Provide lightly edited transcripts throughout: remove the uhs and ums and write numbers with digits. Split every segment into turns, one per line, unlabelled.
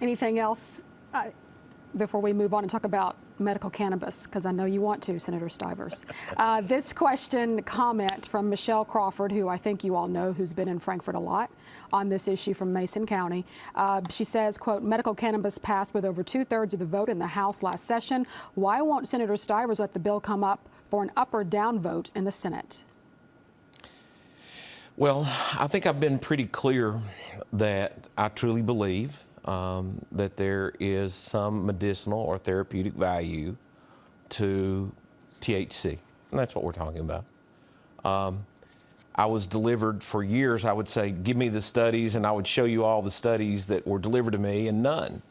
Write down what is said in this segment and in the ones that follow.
Anything else before we move on and talk about medical cannabis, because I know you want to, Senator Stivers. This comment from Michelle Crawford, who I think you all know, who's been in Frankfurt a lot on this issue from Mason County. She says, quote, medical cannabis passed with over 2/3 of the vote in the House last session. Why won't Senator Stivers let the bill come up for an up or down vote in the Senate?
Well, I think I've been pretty clear that I truly believe that there is some medicinal or therapeutic value to THC, and that's what we're talking about. I was delivered for years, I would say, give me the studies, and I would show you all the studies that were delivered to me, and none.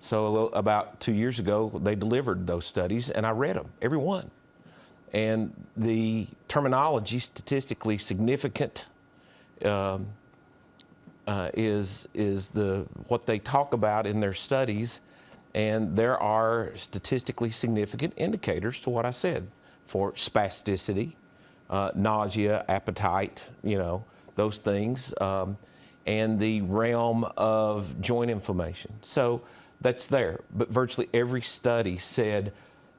So about 2 years ago, they delivered those studies, and I read them, every one. And the terminology, statistically significant, is what they talk about in their studies, and there are statistically significant indicators to what I said for spasticity, nausea, appetite, those things, and the realm of joint inflammation. So that's there, but virtually every study said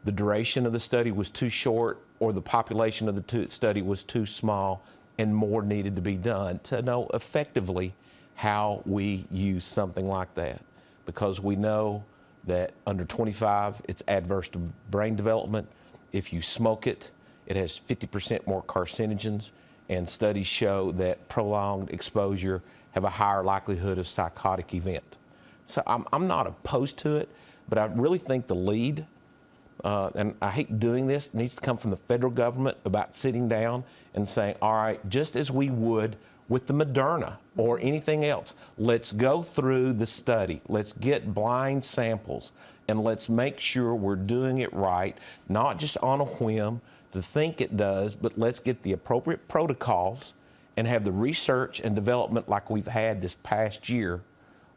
the duration of the study was too short or the population of the study was too small and more needed to be done to know effectively how we use something like that, because we know that under 25, it's adverse to brain development. If you smoke it, it has 50% more carcinogens, and studies show that prolonged exposure have a higher likelihood of psychotic event. So I'm not opposed to it, but I really think the lead, and I hate doing this, needs to come from the federal government about sitting down and saying, all right, just as we would with the Moderna or anything else, let's go through the study, let's get blind samples, and let's make sure we're doing it right, not just on a whim to think it does, but let's get the appropriate protocols and have the research and development like we've had this past year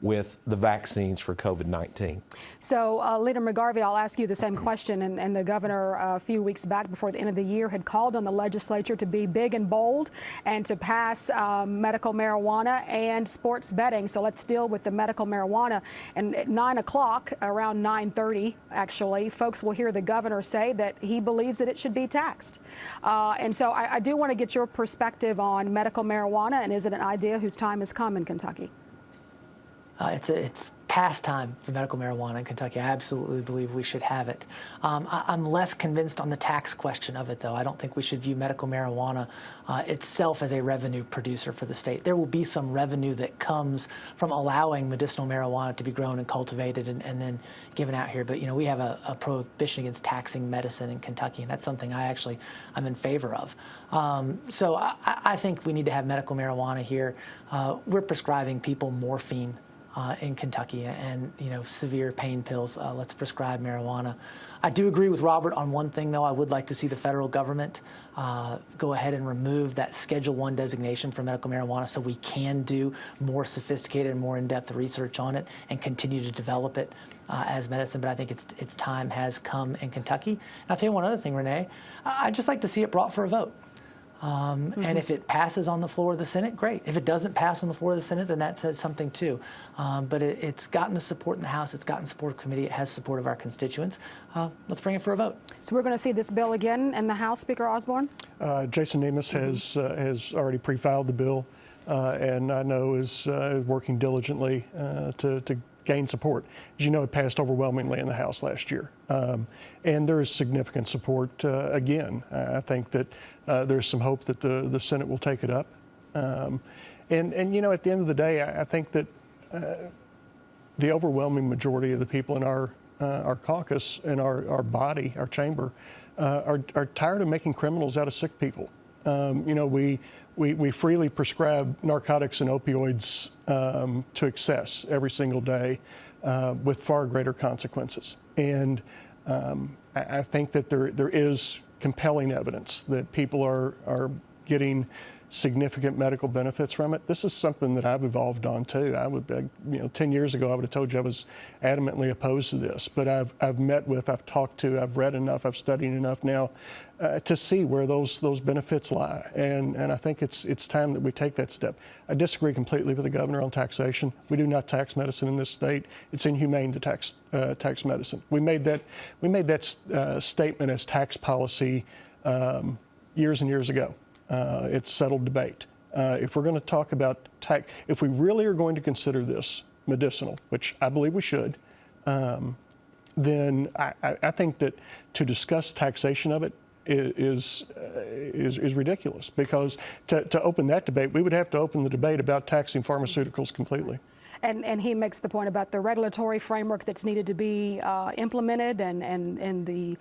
with the vaccines for COVID-19.
So, Leader McGarvey, I'll ask you the same question. And the governor, a few weeks back before the end of the year, had called on the legislature to be big and bold and to pass medical marijuana and sports betting. So let's deal with the medical marijuana. And at 9 o'clock, around 9:30, actually, folks will hear the governor say that he believes that it should be taxed. And so I do want to get your perspective on medical marijuana, and is it an idea whose time has come in Kentucky?
It's past time for medical marijuana in Kentucky. I absolutely believe we should have it. I'm less convinced on the tax question of it, though. I don't think we should view medical marijuana itself as a revenue producer for the state. There will be some revenue that comes from allowing medicinal marijuana to be grown and cultivated and then given out here. But, we have a prohibition against taxing medicine in Kentucky, and that's something I'm in favor of. So I think we need to have medical marijuana here. We're prescribing people morphine in Kentucky and, severe pain pills. Let's prescribe marijuana. I do agree with Robert on one thing, though. I would like to see the federal government go ahead and remove that Schedule I designation for medical marijuana so we can do more sophisticated and more in-depth research on it and continue to develop it as medicine. But I think its time has come in Kentucky. And I'll tell you one other thing, Renee. I'd just like to see it brought for a vote. And if it passes on the floor of the Senate, great. If it doesn't pass on the floor of the Senate, then that says something too. But it's gotten the support in the House. It's gotten support of the committee. It has support of our constituents. Let's bring it for a vote.
So we're going to see this bill again in the House, Speaker Osborne?
Jason Nemes has already pre-filed the bill, and I know is working diligently to gain support. As you know, it passed overwhelmingly in the House last year. And there is significant support again. I think that there's some hope that the Senate will take it up. And at the end of the day, I think that the overwhelming majority of the people in our caucus and our body, our chamber, are tired of making criminals out of sick people. We freely prescribe narcotics and opioids to excess every single day with far greater consequences. And I think that there is compelling evidence that people are getting significant medical benefits from it. This is something that I've evolved on too. 10 years ago, I would have told you I was adamantly opposed to this, but I've met with, I've talked to, I've read enough, I've studied enough now to see where those benefits lie. And I think it's time that we take that step. I disagree completely with the governor on taxation. We do not tax medicine in this state. It's inhumane to tax medicine. We made that statement as tax policy years and years ago. It's settled debate. If we're going to talk about tax, if we really are going to consider this medicinal, which I believe we should, then I think that to discuss taxation of it is ridiculous, because to open that debate, we would have to open the debate about taxing pharmaceuticals completely.
And he makes the point about the regulatory framework that's needed to be implemented, and the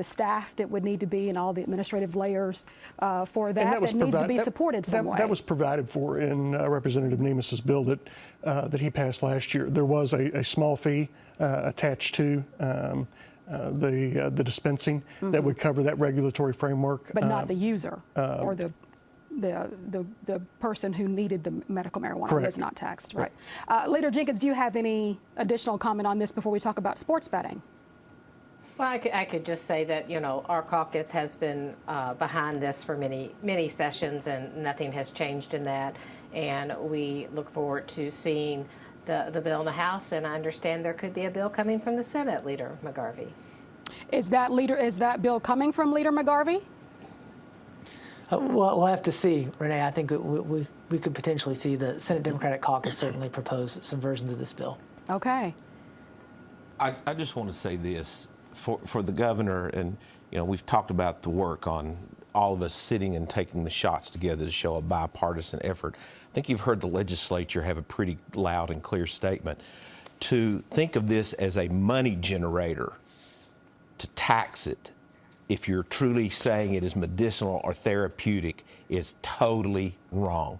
staff that would need to be, and all the administrative layers for that needs to be supported some way.
That was provided for in Representative Nemes's bill that he passed last year. There was a small fee attached to the dispensing that would cover that regulatory framework,
but not the user or the person who needed the medical marijuana.
Correct.
Was not taxed, right? Leader Jenkins, do you have any additional comment on this before we talk about sports betting?
Well, I could just say that, our caucus has been behind this for many sessions, and nothing has changed in that. And we look forward to seeing the bill in the House, and I understand there could be a bill coming from the Senate, Leader McGarvey. Is
that bill coming from Leader McGarvey?
We'll have to see, Renee. I think we could potentially see the Senate Democratic Caucus certainly propose some versions of this bill.
Okay.
I just want to say this for the governor, and we've talked about the work on all of us sitting and taking the shots together to show a bipartisan effort. I think you've heard the legislature have a pretty loud and clear statement. To think of this as a money generator, to tax it, if you're truly saying it is medicinal or therapeutic, is totally wrong.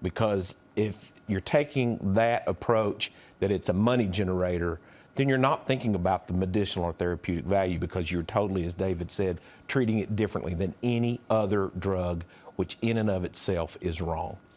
Because if you're taking that approach that it's a money generator, then you're not thinking about the medicinal or therapeutic value, because you're totally, as David said, treating it differently than any other drug, which in and of itself is wrong.